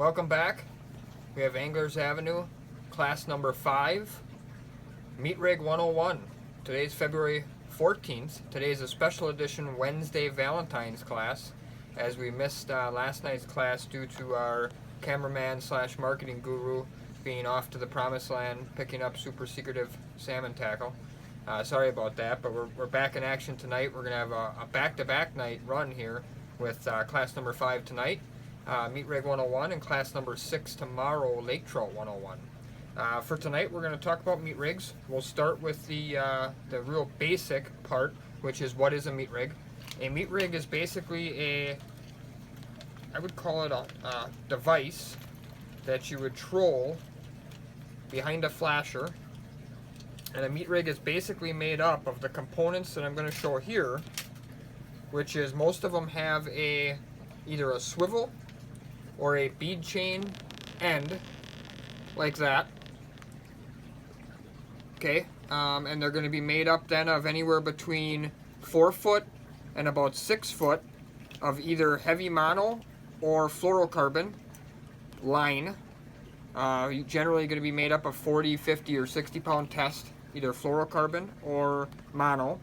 Welcome back. We have Anglers Avenue, class number 5, Meat Rig 101. Today's February 14th. Today is a special edition Wednesday Valentine's class, as we missed last night's class due to our cameraman slash marketing guru being off to the promised land picking up super secretive salmon tackle. Sorry about that, but we're back in action tonight. We're going to have a back-to-back night run here with class number 5 tonight. Meat Rig 101, and class number 6 tomorrow, Lake Trout 101. For tonight, we're going to talk about meat rigs. We'll start with the real basic part, which is what is a meat rig. A meat rig is basically I would call it a device that you would troll behind a flasher. And a meat rig is basically made up of the components that I'm going to show here, which is most of them have either a swivel or a bead chain end, like that. Okay, and they're going to be made up then of anywhere between 4 foot and about 6 foot of either heavy mono or fluorocarbon line. Generally going to be made up of 40, 50, or 60 pound test, either fluorocarbon or mono.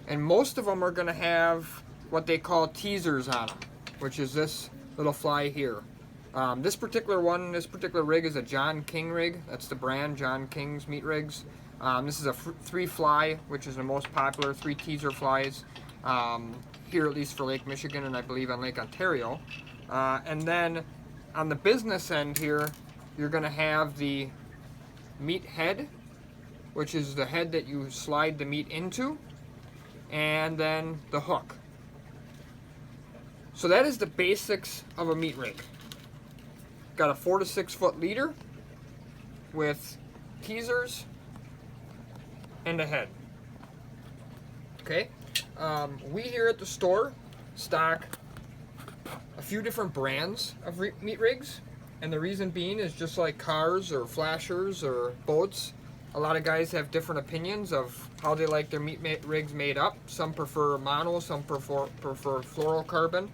And most of them are going to have what they call teasers on them, which is this little fly here. This particular rig is a John King rig. That's the brand, John King's Meat Rigs. This is a 3 fly, which is the most popular, 3 teaser flies here, at least for Lake Michigan, and I believe on Lake Ontario. And then on the business end here, you're going to have the meat head, which is the head that you slide the meat into, and then the hook. So that is the basics of a meat rig. Got a 4 to 6 foot leader with teasers and a head. Okay, we here at the store stock a few different brands of meat rigs, and the reason being is just like cars or flashers or boats, a lot of guys have different opinions of how they like their meat rigs made up. Some prefer mono, some prefer fluorocarbon.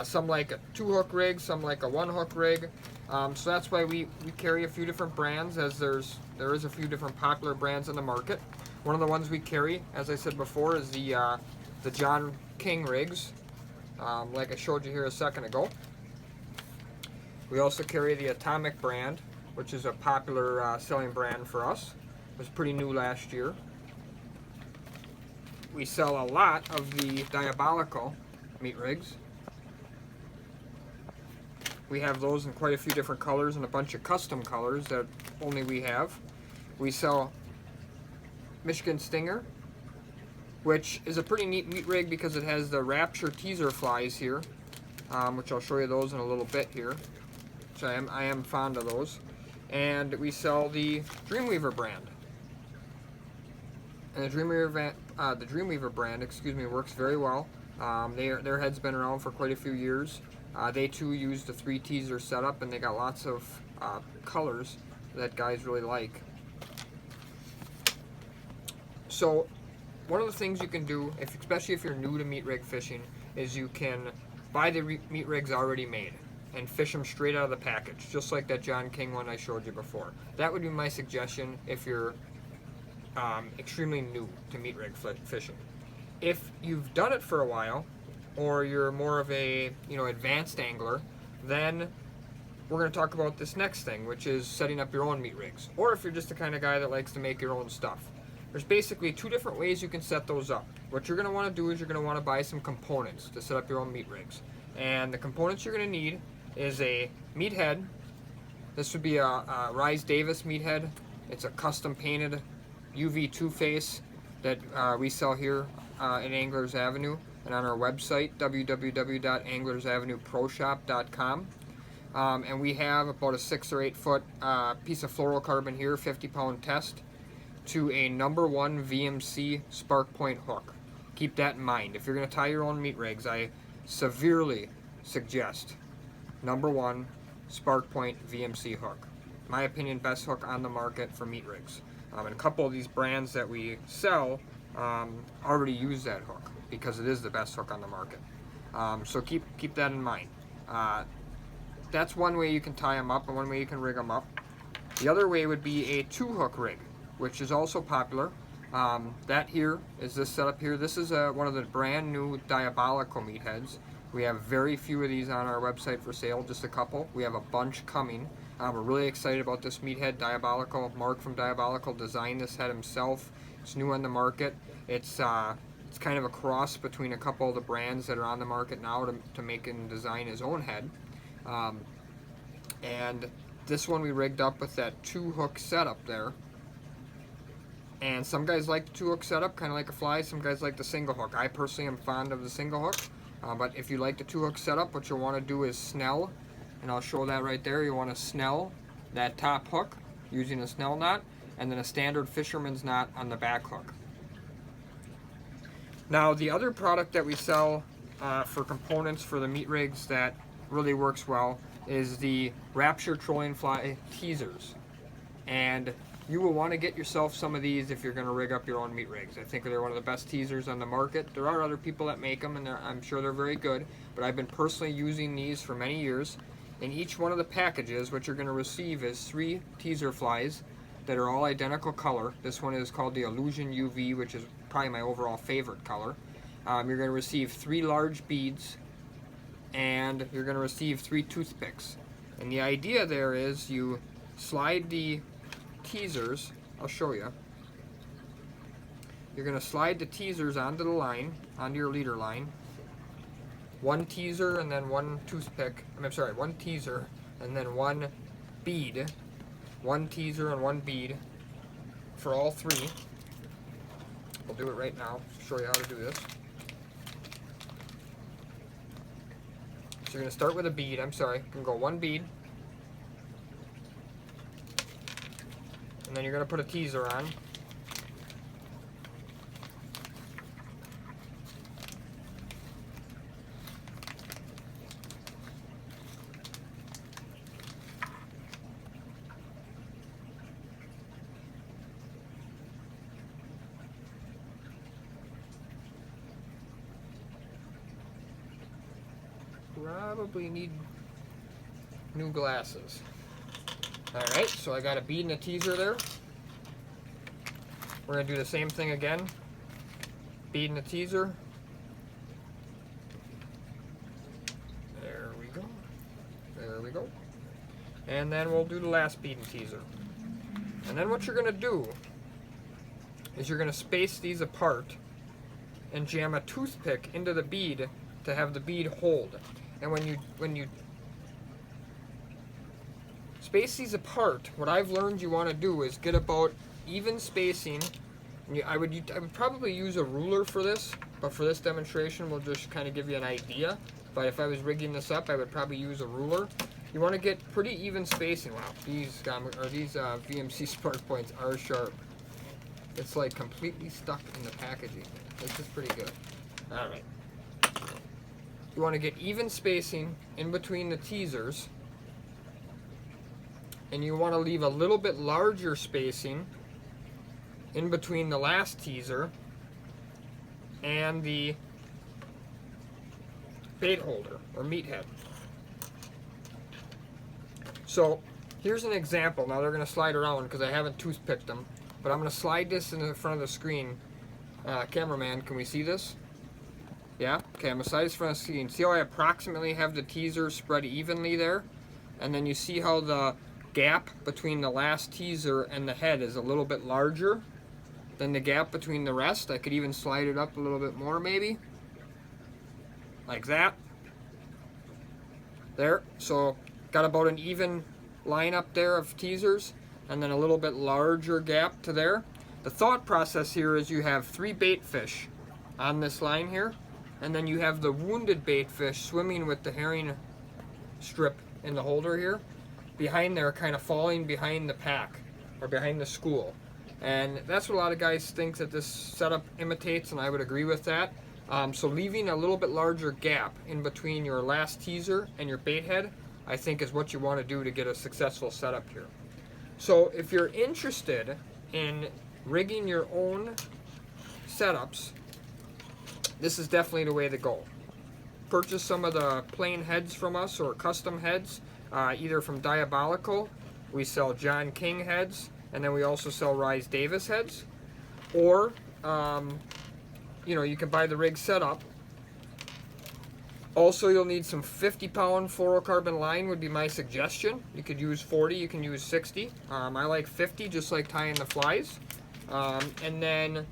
Some like a 2-hook rig, some like a 1-hook rig. So that's why we carry a few different brands, as there is a few different popular brands in the market. One of the ones we carry, as I said before, is the John King rigs, like I showed you here a second ago. We also carry the Atomic brand, which is a popular selling brand for us. It was pretty new last year. We sell a lot of the Diabolical meat rigs. We have those in quite a few different colors and a bunch of custom colors that only we have. We sell Michigan Stinger, which is a pretty neat meat rig because it has the Rapture teaser flies here, which I'll show you those in a little bit here. So I am fond of those. And we sell the Dreamweaver brand. And the Dreamweaver brand, works very well. Their head's been around for quite a few years. They too use the 3 teaser setup, and they got lots of colors that guys really like. So one of the things you can do, especially if you're new to meat rig fishing, is you can buy the meat rigs already made and fish them straight out of the package, just like that John King one I showed you before. That would be my suggestion if you're extremely new to meat rig fishing. If you've done it for a while, or you're more of a advanced angler, then we're going to talk about this next thing, which is setting up your own meat rigs. Or if you're just the kind of guy that likes to make your own stuff. There's basically 2 different ways you can set those up. What you're going to want to do is you're going to want to buy some components to set up your own meat rigs. And the components you're going to need is a meat head. This would be a Rise Davis meat head. It's a custom painted UV 2-face that we sell here in Anglers Avenue and on our website, www.anglersavenueproshop.com. And we have about a 6 or 8 foot piece of fluorocarbon here, 50 pound test, to a number 1 VMC spark point hook. Keep that in mind. If you're going to tie your own meat rigs, I severely suggest number 1 spark point VMC hook. In my opinion, best hook on the market for meat rigs. And a couple of these brands that we sell already use that hook because it is the best hook on the market. So keep that in mind. that's one way you can tie them up and one way you can rig them up. The other way would be a 2-hook rig, which is also popular. That here is this setup here. This is one of the brand new Diabolical meatheads. We have very few of these on our website for sale, just a couple. We have a bunch coming. We're really excited about this meathead. Diabolical, Mark from Diabolical designed this head himself. It's new on the market. It's kind of a cross between a couple of the brands that are on the market now to make and design his own head. And this one we rigged up with that 2-hook setup there. And some guys like the 2-hook setup, kind of like a fly. Some guys like the single hook. I personally am fond of the single hook. But if you like the 2-hook setup, what you'll want to do is snell, and I'll show that right there. You want to snell that top hook using a snell knot, and then a standard fisherman's knot on the back hook. Now, the other product that we sell for components for the meat rigs that really works well is the Rapture Trolling Fly Teasers. And you will want to get yourself some of these if you're going to rig up your own meat rigs. I think they're one of the best teasers on the market. There are other people that make them, and I'm sure they're very good, but I've been personally using these for many years. In each one of the packages, what you're going to receive is 3 teaser flies that are all identical color. This one is called the Illusion UV, which is probably my overall favorite color. You're going to receive 3 large beads, and you're going to receive 3 toothpicks. And the idea there is you slide the teasers, I'll show you. You're going to slide the teasers onto the line, onto your leader line. 1 teaser and then 1 toothpick. I'm sorry, 1 teaser and then 1 bead. 1 teaser and 1 bead for all 3. We'll do it right now. Show you how to do this. So you're going to start with a bead. I'm sorry. You can go 1 bead. And then you're going to put a teaser on. Probably need new glasses. Alright, so I got a bead and a teaser there. We're going to do the same thing again. Bead and a teaser. There we go. There we go. And then we'll do the last bead and teaser. And then what you're going to do is you're going to space these apart and jam a toothpick into the bead to have the bead hold. And when you space these apart, what I've learned you want to do is get about even spacing. And I would probably use a ruler for this, but for this demonstration we'll just kind of give you an idea. But if I was rigging this up, I would probably use a ruler. You want to get pretty even spacing. Wow, these VMC Spark Points are sharp. It's like completely stuck in the packaging. This is pretty good. All right. You want to get even spacing in between the teasers, and you want to leave a little bit larger spacing in between the last teaser and the bait holder or meat head. So here's an example. Now they're going to slide around because I haven't toothpicked them, but I'm going to slide this in the front of the screen. Cameraman, can we see this? Yeah? Okay, I'm going to slide this in front of the screen. See how I approximately have the teaser spread evenly there? And then you see how the gap between the last teaser and the head is a little bit larger than the gap between the rest. I could even slide it up a little bit more maybe. Like that. There. So got about an even line up there of teasers and then a little bit larger gap to there. The thought process here is you have 3 bait fish on this line here, and then you have the wounded bait fish swimming with the herring strip in the holder here behind there, kind of falling behind the pack or behind the school. And that's what a lot of guys think that this setup imitates, and I would agree with that. So leaving a little bit larger gap in between your last teaser and your bait head, I think is what you want to do to get a successful setup here. So if you're interested in rigging your own setups, this is definitely the way to go. Purchase some of the plain heads from us or custom heads. either from Diabolical, we sell John King heads, and then we also sell Rise Davis heads, or you know, you can buy the rig set up. Also, you'll need some 50-pound fluorocarbon line would be my suggestion. You could use 40, you can use 60. I like 50, just like tying the flies. And then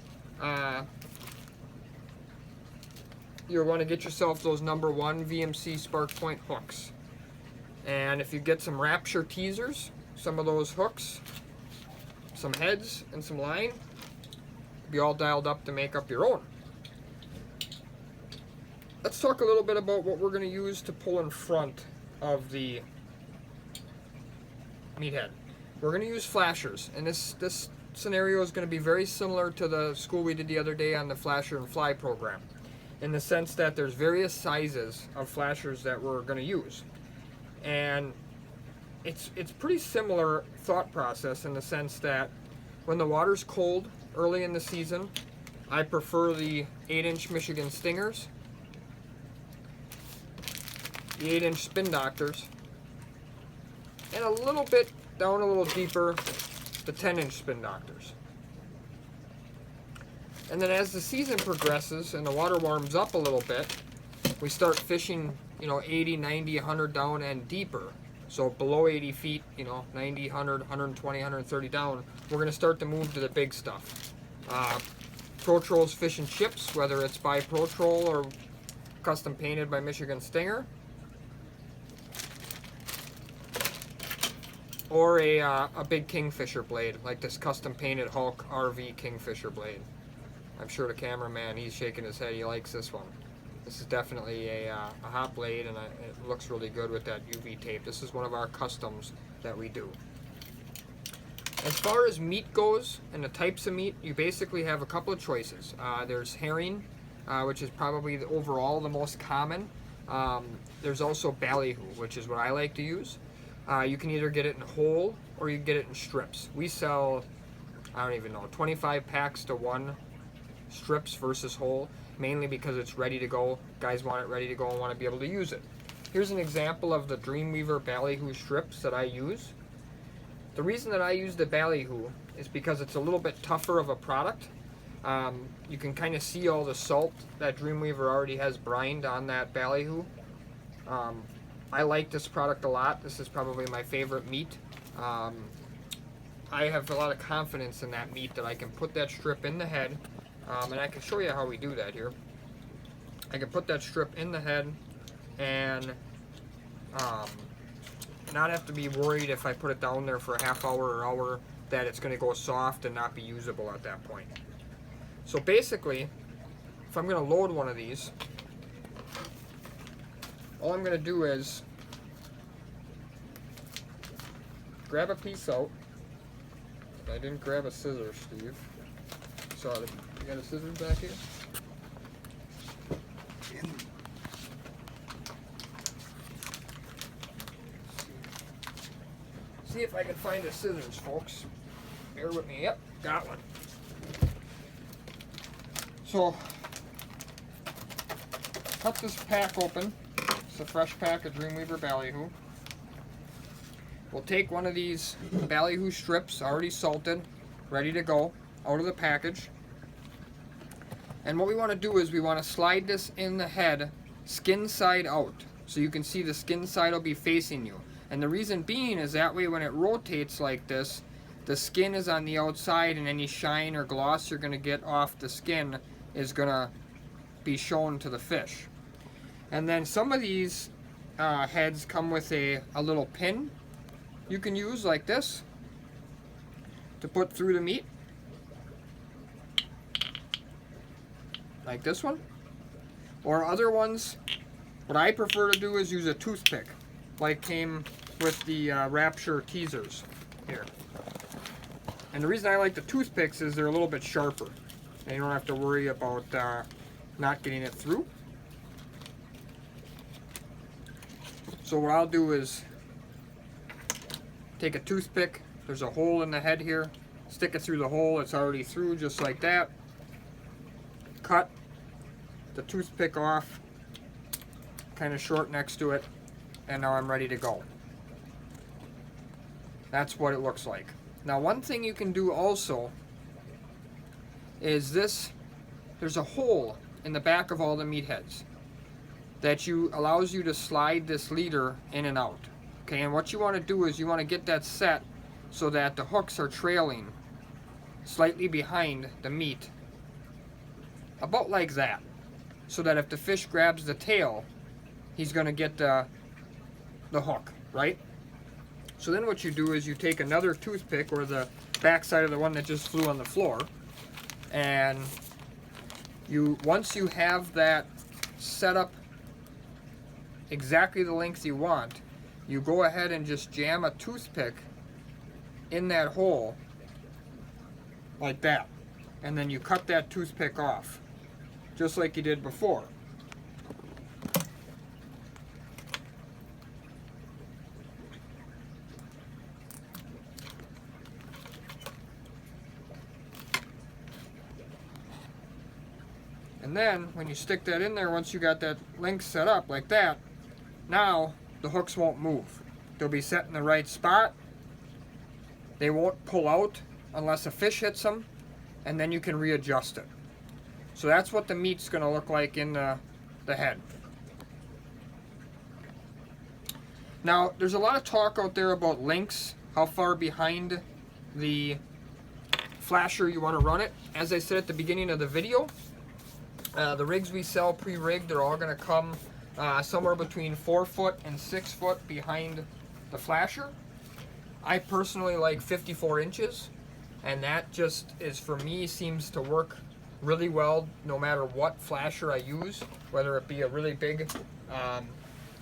you'll want to get yourself those number 1 VMC Spark Point hooks. And if you get some Rapture teasers, some of those hooks, some heads, and some line, be all dialed up to make up your own. Let's talk a little bit about what we're going to use to pull in front of the meathead. We're going to use flashers, and this scenario is going to be very similar to the school we did the other day on the flasher and fly program, in the sense that there's various sizes of flashers that we're going to use. And it's pretty similar thought process in the sense that when the water's cold early in the season, I prefer the 8-inch Michigan Stingers, the 8-inch Spin Doctors, and a little bit down a little deeper, the 10-inch Spin Doctors. And then as the season progresses and the water warms up a little bit, we start fishing, you know, 80, 90, 100 down and deeper. So below 80 feet, you know, 90, 100, 120, 130 down, we're going to start to move to the big stuff. Pro Trolls Fish and Chips, whether it's by Pro Troll or custom painted by Michigan Stinger, or a big Kingfisher blade, like this custom painted Hulk RV Kingfisher blade. I'm sure the cameraman, he's shaking his head, he likes this one. This is definitely a hot blade, and it looks really good with that UV tape. This is one of our customs that we do. As far as meat goes, and the types of meat, you basically have a couple of choices. There's herring, which is probably overall the most common. There's also ballyhoo, which is what I like to use. You can either get it in whole or you can get it in strips. We sell, I don't even know, 25 packs to 1 strips versus whole, mainly because it's ready to go. Guys want it ready to go and want to be able to use it. Here's an example of the Dreamweaver ballyhoo strips that I use. The reason that I use the ballyhoo is because it's a little bit tougher of a product. You can kind of see all the salt that Dreamweaver already has brined on that ballyhoo. I like this product a lot. This is probably my favorite meat. I have a lot of confidence in that meat that I can put that strip in the head, and I can show you how we do that here. I can put that strip in the head and not have to be worried if I put it down there for a half hour or hour that it's going to go soft and not be usable at that point. So basically, if I'm going to load one of these, all I'm going to do is grab a piece out. I didn't grab a scissors, Steve. So you got a scissors back here? See if I can find a scissors, folks. Bear with me. Yep, got one. So, cut this pack open. It's a fresh pack of Dreamweaver ballyhoo. We'll take one of these ballyhoo strips, already salted, ready to go, out of the package. And what we want to do is we want to slide this in the head, skin side out. So you can see the skin side will be facing you. And the reason being is that way when it rotates like this, the skin is on the outside and any shine or gloss you're going to get off the skin is going to be shown to the fish. And then some of these heads come with a little pin you can use like this to put through the meat. Like this one. Or other ones, what I prefer to do is use a toothpick, like came with the Rapture teasers here. And the reason I like the toothpicks is they're a little bit sharper. And you don't have to worry about not getting it through. So what I'll do is take a toothpick, there's a hole in the head here, stick it through the hole, it's already through just like that. Cut the toothpick off, kind of short next to it, and now I'm ready to go. That's what it looks like. Now, one thing you can do also is this. There's a hole in the back of all the meat heads that allows you to slide this leader in and out. Okay, and what you want to do is you want to get that set so that the hooks are trailing slightly behind the meat, about like that, so that if the fish grabs the tail, he's going to get the hook, right? So then what you do is you take another toothpick, or the back side of the one that just flew on the floor, and once you have that set up exactly the length you want, you go ahead and just jam a toothpick in that hole like that, and then you cut that toothpick off just like you did before. And then when you stick that in there, once you got that length set up like that, now the hooks won't move. They'll be set in the right spot. They won't pull out unless a fish hits them, and then you can readjust it. So that's what the meat's going to look like in the head. Now, there's a lot of talk out there about lengths, how far behind the flasher you want to run it. As I said at the beginning of the video, the rigs we sell pre-rigged, they're all going to come somewhere between 4 foot and 6 foot behind the flasher. I personally like 54 inches, and that just is, for me, seems to work really well no matter what flasher I use, whether it be a really big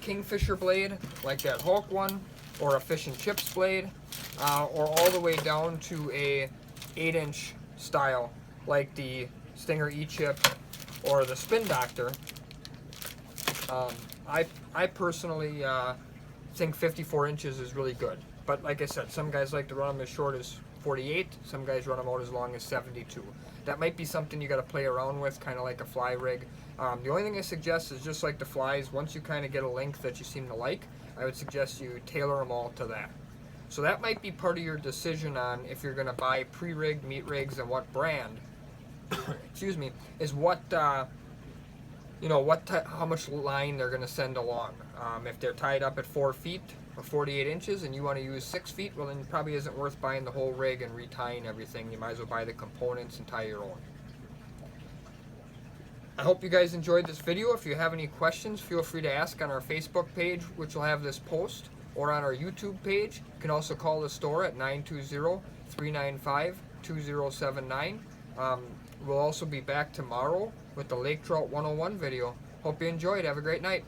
Kingfisher blade like that Hulk one, or a Fish and Chips blade, or all the way down to a 8-inch style like the Stinger E-Chip or the Spin Doctor. I personally think 54 inches is really good. But like I said, some guys like to run them as short as 48. Some guys run them out as long as 72. That might be something you got to play around with, kind of like a fly rig. The only thing I suggest is, just like the flies, once you kind of get a length that you seem to like, I would suggest you tailor them all to that. So that might be part of your decision on if you're going to buy pre-rigged meat rigs and what brand. Excuse me, is what how much line they're going to send along. If they're tied up at 4 feet or 48 inches and you want to use 6 feet, well, then it probably isn't worth buying the whole rig and retying everything. You might as well buy the components and tie your own. I hope you guys enjoyed this video. If you have any questions, feel free to ask on our Facebook page, which will have this post, or on our YouTube page. You can also call the store at 920-395-2079. We'll also be back tomorrow with the Lake Trout 101 video. Hope you enjoyed. Have a great night.